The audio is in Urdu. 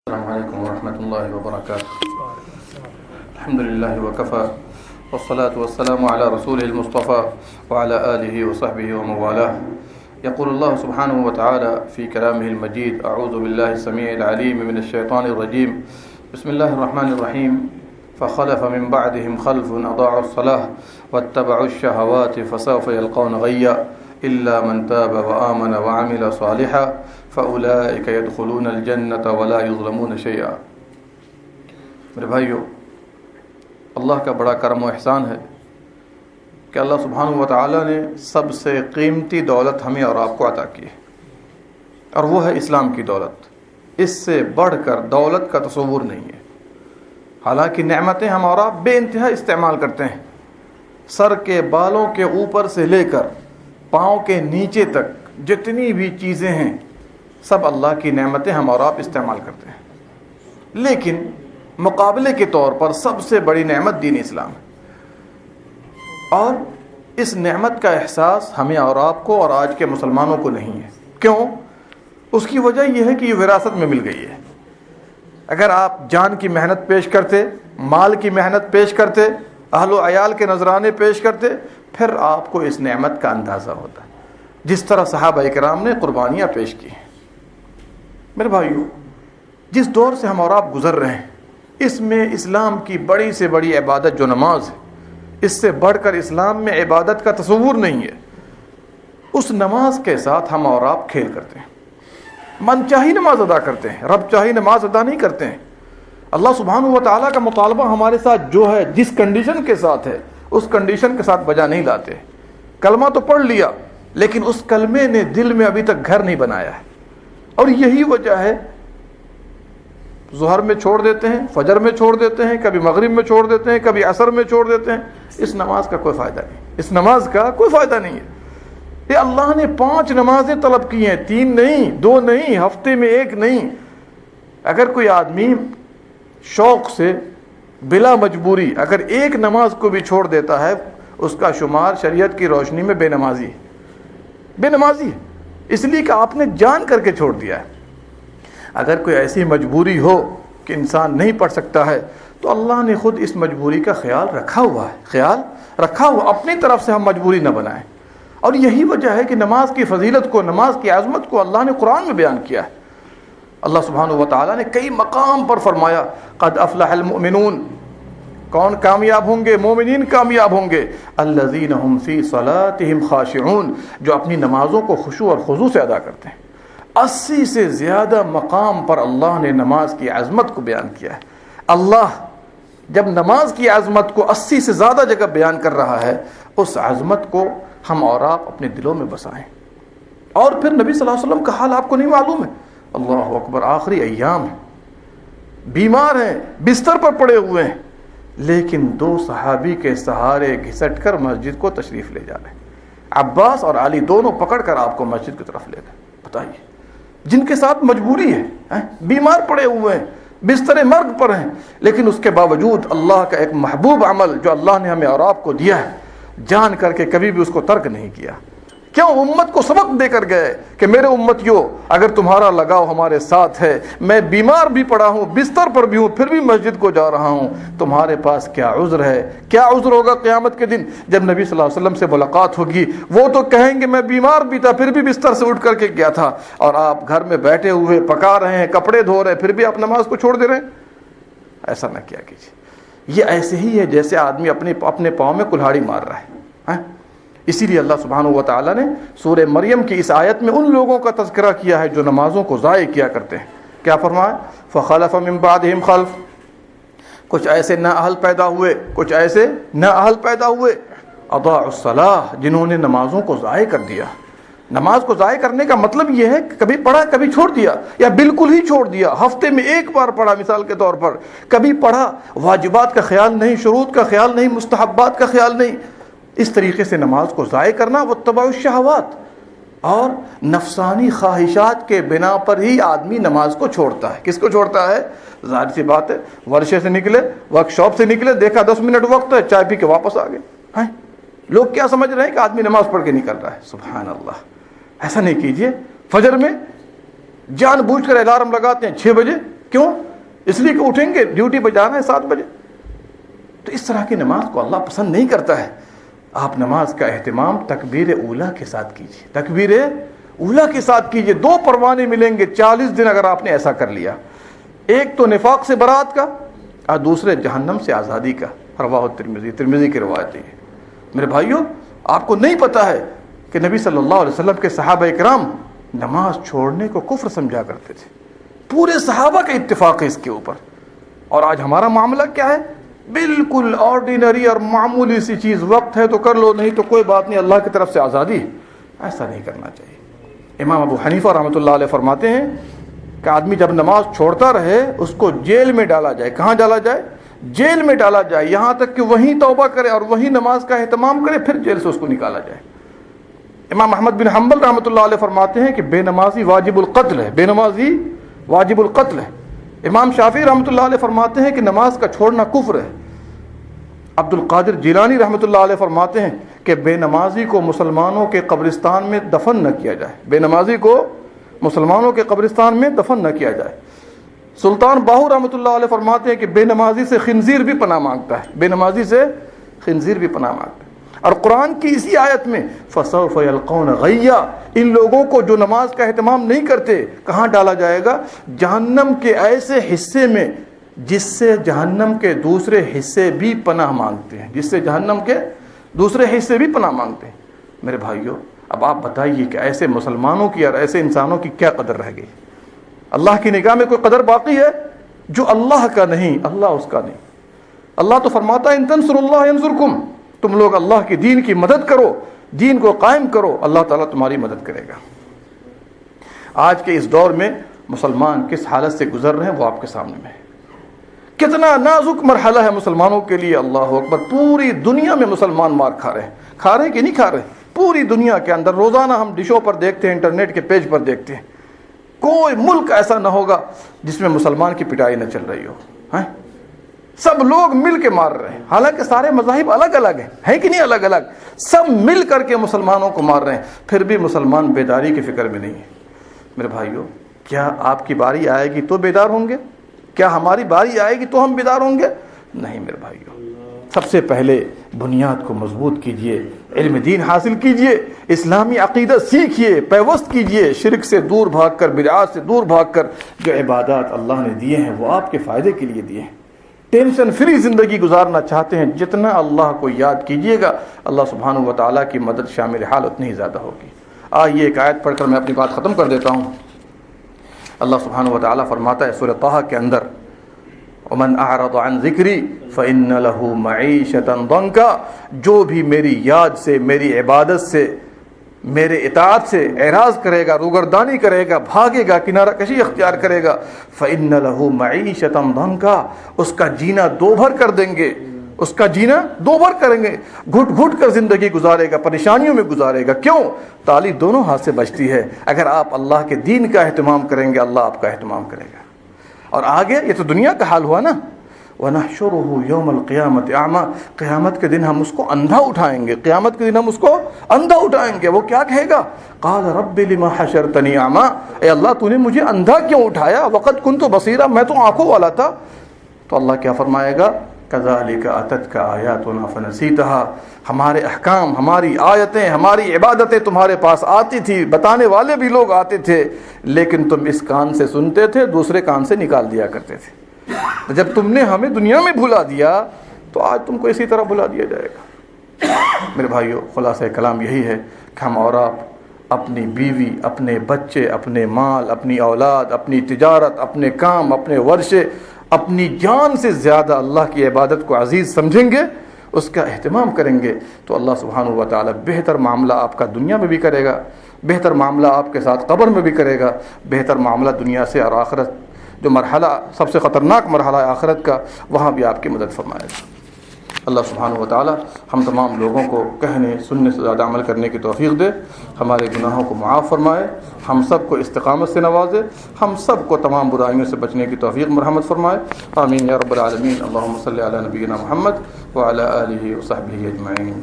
السلام علیکم ورحمۃ اللہ وبرکاتہ. الحمد للہ وکفى والصلاة والسلام على رسوله المصطفى وعلى آله وصحبه ومن والاه. يقول الله سبحانه وتعالى في كلامه المجيد: أعوذ بالله السميع العليم من الشيطان الرجيم. بسم الله الرحمن الرحيم. فخلف من بعدهم خلف أضاعوا الصلاة واتبعوا الشهوات فسوف يلقون غيا إلا من تاب وآمن وعمل صالحا فأولئك يدخلون الجنة ولا يظلمون شيئا. میرے بھائیو، اللہ کا بڑا کرم و احسان ہے کہ اللہ سبحانہ و تعالیٰ نے سب سے قیمتی دولت ہمیں اور آپ کو عطا کی ہے، اور وہ ہے اسلام کی دولت. اس سے بڑھ کر دولت کا تصور نہیں ہے. حالانکہ نعمتیں ہم اور آپ بے انتہا استعمال کرتے ہیں. سر کے بالوں کے اوپر سے لے کر پاؤں کے نیچے تک جتنی بھی چیزیں ہیں سب اللہ کی نعمتیں ہم اور آپ استعمال کرتے ہیں. لیکن مقابلے کے طور پر سب سے بڑی نعمت دین اسلام ہے، اور اس نعمت کا احساس ہمیں اور آپ کو اور آج کے مسلمانوں کو نہیں ہے. کیوں؟ اس کی وجہ یہ ہے کہ یہ وراثت میں مل گئی ہے. اگر آپ جان کی محنت پیش کرتے، مال کی محنت پیش کرتے، اہل و عیال کے نذرانے پیش کرتے، پھر آپ کو اس نعمت کا اندازہ ہوتا ہے، جس طرح صحابہ کرام نے قربانیاں پیش کی ہیں. میرے بھائیو، جس دور سے ہم اور آپ گزر رہے ہیں اس میں اسلام کی بڑی سے بڑی عبادت جو نماز ہے، اس سے بڑھ کر اسلام میں عبادت کا تصور نہیں ہے. اس نماز کے ساتھ ہم اور آپ کھیل کرتے ہیں، من چاہی نماز ادا کرتے ہیں، رب چاہی نماز ادا نہیں کرتے ہیں. اللہ سبحانہ و تعالیٰ کا مطالبہ ہمارے ساتھ جو ہے، جس کنڈیشن کے ساتھ ہے، اس کنڈیشن کے ساتھ بجا نہیں لاتے. کلمہ تو پڑھ لیا لیکن اس کلمے نے دل میں ابھی تک گھر نہیں بنایا ہے. اور یہی وجہ ہے ظہر میں چھوڑ دیتے ہیں، فجر میں چھوڑ دیتے ہیں، کبھی مغرب میں چھوڑ دیتے ہیں، کبھی عصر میں چھوڑ دیتے ہیں. اس نماز کا کوئی فائدہ نہیں، اس نماز کا کوئی فائدہ نہیں ہے. یہ اللہ نے 5 نمازیں طلب کی ہیں، 3 نہیں، 2 نہیں، ہفتے میں 1 نہیں. اگر کوئی آدمی شوق سے بلا مجبوری اگر 1 نماز کو بھی چھوڑ دیتا ہے، اس کا شمار شریعت کی روشنی میں بے نمازی ہے. بے نمازی ہے، اس لیے کہ آپ نے جان کر کے چھوڑ دیا ہے. اگر کوئی ایسی مجبوری ہو کہ انسان نہیں پڑھ سکتا ہے تو اللہ نے خود اس مجبوری کا خیال رکھا ہوا ہے، خیال رکھا ہوا. اپنی طرف سے ہم مجبوری نہ بنائیں. اور یہی وجہ ہے کہ نماز کی فضیلت کو، نماز کی عظمت کو اللہ نے قرآن میں بیان کیا ہے. اللہ سبحانہ و تعالیٰ نے کئی مقام پر فرمایا: قد افلح المؤمنون. کون کامیاب ہوں گے؟ مومنین کامیاب ہوں گے. الذین هم فی صلاتهم خاشعون، جو اپنی نمازوں کو خشوع اور خضوع سے ادا کرتے ہیں. 80 سے زیادہ مقام پر اللہ نے نماز کی عظمت کو بیان کیا ہے. اللہ جب نماز کی عظمت کو 80 سے زیادہ جگہ بیان کر رہا ہے، اس عظمت کو ہم اور آپ اپنے دلوں میں بسائیں. اور پھر نبی صلی اللہ علیہ وسلم کا حال آپ کو نہیں معلوم ہے؟ اللہ اکبر، آخری ایام ہے، بیمار ہیں، بستر پر پڑے ہوئے ہیں، لیکن 2 صحابی کے سہارے گھسٹ کر مسجد کو تشریف لے جا رہے ہیں. عباس اور علی دونوں پکڑ کر آپ کو مسجد کی طرف لے گئے. بتائیے، جن کے ساتھ مجبوری ہے، بیمار پڑے ہوئے ہیں، بستر مرگ پر ہیں، لیکن اس کے باوجود اللہ کا ایک محبوب عمل جو اللہ نے ہمیں اور آپ کو دیا ہے، جان کر کے کبھی بھی اس کو ترک نہیں کیا. کیوں؟ امت کو سبق دے کر گئے کہ میرے امتیوں، اگر تمہارا لگاؤ ہمارے ساتھ ہے، میں بیمار بھی پڑا ہوں، بستر پر بھی ہوں، پھر بھی مسجد کو جا رہا ہوں، تمہارے پاس کیا عذر ہے؟ کیا عذر ہوگا قیامت کے دن جب نبی صلی اللہ علیہ وسلم سے ملاقات ہوگی؟ وہ تو کہیں گے میں بیمار بھی تھا، پھر بھی بستر سے اٹھ کر کے گیا تھا، اور آپ گھر میں بیٹھے ہوئے پکا رہے ہیں، کپڑے دھو رہے ہیں، پھر بھی آپ نماز کو چھوڑ دے رہے ہیں. ایسا نہ کیا کیجیے. یہ ایسے ہی ہے جیسے آدمی اپنے پاؤں میں کلہاڑی مار رہا ہے. اسی لیے اللہ سبحانہ و تعالیٰ نے سورہ مریم کی اس آیت میں ان لوگوں کا تذکرہ کیا ہے جو نمازوں کو ضائع کیا کرتے ہیں. کیا فرمایا؟ فخلف من بعدہم خلف. کچھ ایسے نااہل پیدا ہوئے، کچھ ایسے نااہل پیدا ہوئے، اضاعوا الصلاۃ، جنہوں نے نمازوں کو ضائع کر دیا. نماز کو ضائع کرنے کا مطلب یہ ہے کہ کبھی پڑھا کبھی چھوڑ دیا، یا بالکل ہی چھوڑ دیا. ہفتے میں 1 بار پڑھا مثال کے طور پر، کبھی پڑھا، واجبات کا خیال نہیں، شروط کا خیال نہیں، مستحبات کا خیال نہیں. اس طریقے سے نماز کو ضائع کرنا واتباع الشہوات، اور نفسانی خواہشات کے بنا پر ہی آدمی نماز کو چھوڑتا ہے. کس کو چھوڑتا ہے؟ ظاہر سی بات ہے، ورشے سے نکلے، ورک شاپ سے نکلے، دیکھا 10 منٹ وقت ہے، چائے پی کے واپس آ گئے. لوگ کیا سمجھ رہے ہیں کہ آدمی نماز پڑھ کے نکل رہا ہے. سبحان اللہ، ایسا نہیں کیجیے. فجر میں جان بوجھ کر الارم لگاتے ہیں 6 بجے، کیوں؟ اس لیے کہ اٹھیں گے ڈیوٹی پہ جانا ہے 7 بجے. تو اس طرح کی نماز کو اللہ پسند نہیں کرتا ہے. آپ نماز کا اہتمام تکبیر اولیٰ کے ساتھ کیجیے, تکبیر اولیٰ کے ساتھ کیجیے. 2 پروانے ملیں گے 40 دن اگر آپ نے ایسا کر لیا. ایک تو نفاق سے برات کا اور دوسرے جہنم سے آزادی کا. رواہ ترمذی, ترمذی کی روایت ہے. میرے بھائیوں, آپ کو نہیں پتا ہے کہ نبی صلی اللہ علیہ وسلم کے صحابہ اکرام نماز چھوڑنے کو کفر سمجھا کرتے تھے. پورے صحابہ کا اتفاق ہے اس کے اوپر. اور آج ہمارا معاملہ کیا ہے؟ بالکل آرڈینری اور معمولی سی چیز, وقت ہے تو کر لو, نہیں تو کوئی بات نہیں, اللہ کی طرف سے آزادی. ایسا نہیں کرنا چاہیے. امام ابو حنیفہ رحمۃ اللہ علیہ فرماتے ہیں کہ آدمی جب نماز چھوڑتا رہے اس کو جیل میں ڈالا جائے. کہاں ڈالا جائے؟ جیل میں ڈالا جائے, یہاں تک کہ وہیں توبہ کرے اور وہیں نماز کا اہتمام کرے, پھر جیل سے اس کو نکالا جائے. امام احمد بن حنبل رحمۃ اللہ علیہ فرماتے ہیں کہ بے نمازی واجب القتل ہے, بے نمازی واجب القتل ہے. امام شافعی رحمۃ اللہ علیہ فرماتے ہیں کہ نماز کا چھوڑنا کفر ہے. عبد القادر جیلانی رحمۃ اللہ علیہ فرماتے ہیں کہ بے نمازی کو مسلمانوں کے قبرستان میں دفن نہ کیا جائے, بے نمازی کو مسلمانوں کے قبرستان میں دفن نہ کیا جائے. سلطان باہو رحمۃ اللہ علیہ فرماتے ہیں کہ بے نمازی سے خنزیر بھی پناہ مانگتا ہے, بے نمازی سے خنزیر بھی پناہ مانگتا ہے. اور قرآن کی اسی آیت میں فَسَوْفَ يَلْقَوْنَ غَيًّا, ان لوگوں کو جو نماز کا اہتمام نہیں کرتے کہاں ڈالا جائے گا؟ جہنم کے ایسے حصے میں جس سے جہنم کے دوسرے حصے بھی پناہ مانگتے ہیں, جس سے جہنم کے دوسرے حصے بھی پناہ مانگتے ہیں. میرے بھائیوں, اب آپ بتائیے کہ ایسے مسلمانوں کی اور ایسے انسانوں کی کیا قدر رہ گئی؟ اللہ کی نگاہ میں کوئی قدر باقی ہے؟ جو اللہ کا نہیں, اللہ اس کا نہیں. اللہ تو فرماتا ہے ان تنصروا اللہ ینصرکم, تم لوگ اللہ کی دین کی مدد کرو, دین کو قائم کرو, اللہ تعالیٰ تمہاری مدد کرے گا. آج کے اس دور میں مسلمان کس حالت سے گزر رہے ہیں وہ آپ کے سامنے میں ہے. کتنا نازک مرحلہ ہے مسلمانوں کے لیے. اللہ اکبر, پوری دنیا میں مسلمان مار کھا رہے ہیں کہ نہیں کھا رہے؟ پوری دنیا کے اندر روزانہ ہم ڈشوں پر دیکھتے ہیں, انٹرنیٹ کے پیج پر دیکھتے ہیں, کوئی ملک ایسا نہ ہوگا جس میں مسلمان کی پٹائی نہ چل رہی ہو. سب لوگ مل کے مار رہے ہیں, حالانکہ سارے مذاہب الگ الگ ہیں کہ نہیں الگ الگ, سب مل کر کے مسلمانوں کو مار رہے ہیں, پھر بھی مسلمان بیداری کی فکر میں نہیں ہے. میرے بھائیوں, کیا آپ کی باری آئے گی تو بیدار ہوں گے؟ کیا ہماری باری آئے گی تو ہم بیدار ہوں گے؟ نہیں میرے بھائیوں. سب سے پہلے بنیاد کو مضبوط کیجئے, علم دین حاصل کیجئے, اسلامی عقیدہ سیکھیے, پیوست کیجئے, شرک سے دور بھاگ کر, بدعات سے دور بھاگ کر جو عبادات اللہ نے دیے ہیں وہ آپ کے فائدے کے لیے دیے ہیں. ٹینشن فری زندگی گزارنا چاہتے ہیں, جتنا اللہ کو یاد کیجئے گا اللہ سبحانہ و تعالیٰ کی مدد شامل حال اتنی ہی زیادہ ہوگی. آئیے ایک آیت پڑھ کر میں اپنی بات ختم کر دیتا ہوں. اللہ سبحانہ و تعالیٰ فرماتا ہے سورہ طٰہٰ کے اندر وَمَنْ أَعْرَضَ عَنْ ذِكْرِي فَإِنَّ لَهُ مَعِيشَةً ضَنْكًا, جو بھی میری یاد سے, میری عبادت سے, میرے اطاعت سے اعراض کرے گا, روگردانی کرے گا, بھاگے گا, کنارہ کشی اختیار کرے گا, فَإِنَّ لَهُ مَعِيشَةً ضَنْكًا, اس کا جینا دو بھر کر دیں گے, اس کا جینا دو بھر کریں گے, گھٹ گھٹ کر زندگی گزارے گا, پریشانیوں میں گزارے گا. کیوں؟ تالی دونوں ہاتھ سے بچتی ہے. اگر آپ اللہ کے دین کا اہتمام کریں گے اللہ آپ کا اہتمام کرے گا. اور آگے یہ تو دنیا کا حال ہوا نا, وَنَحْشُرُهُ يَوْمَ الْقِيَامَةِ أَعْمَى, قیامت کے دن ہم اس کو اندھا اٹھائیں گے, قیامت کے دن ہم اس کو اندھا اٹھائیں گے. وہ کیا کہے گا؟ قَالَ رَبِّ لِمَا حَشَرْتَنِي أَعْمَى, اے اللہ تو نے مجھے اندھا کیوں اٹھایا, وَقَدْ كُنْتُ بَصِيرًا, میں تو آنکھوں والا تھا. تو اللہ کیا فرمائے گا؟ كَذَلِكَ أَتَتْكَ آيَاتُنَا فَنَسِيتَهَا, ہمارے احکام, ہماری آیتیں, ہماری عبادتیں تمہارے پاس آتی تھی, بتانے والے بھی لوگ آتے تھے, لیکن تم اس کان سے سنتے تھے, دوسرے کان سے نکال دیا کرتے تھے. جب تم نے ہمیں دنیا میں بھلا دیا تو آج تم کو اسی طرح بھلا دیا جائے گا. میرے بھائیو, خلاصہ کلام یہی ہے کہ ہم اور آپ اپنی بیوی, اپنے بچے, اپنے مال, اپنی اولاد, اپنی تجارت, اپنے کام, اپنے ورثے, اپنی جان سے زیادہ اللہ کی عبادت کو عزیز سمجھیں گے, اس کا اہتمام کریں گے, تو اللہ سبحانہ و تعالیٰ بہتر معاملہ آپ کا دنیا میں بھی کرے گا, بہتر معاملہ آپ کے ساتھ قبر میں بھی کرے گا, بہتر معاملہ دنیا سے اور آخرت, جو مرحلہ سب سے خطرناک مرحلہ ہے آخرت کا, وہاں بھی آپ کی مدد فرمائے گا. اللہ سبحانہ و تعالیٰ ہم تمام لوگوں کو کہنے سننے سے زیادہ عمل کرنے کی توفیق دے, ہمارے گناہوں کو معاف فرمائے, ہم سب کو استقامت سے نوازے, ہم سب کو تمام برائیوں سے بچنے کی توفیق مرحمت فرمائے. آمین یا رب العالمین. اللہم صلی علی نبینا محمد وعلی آلہ وصحبہ اجمعین.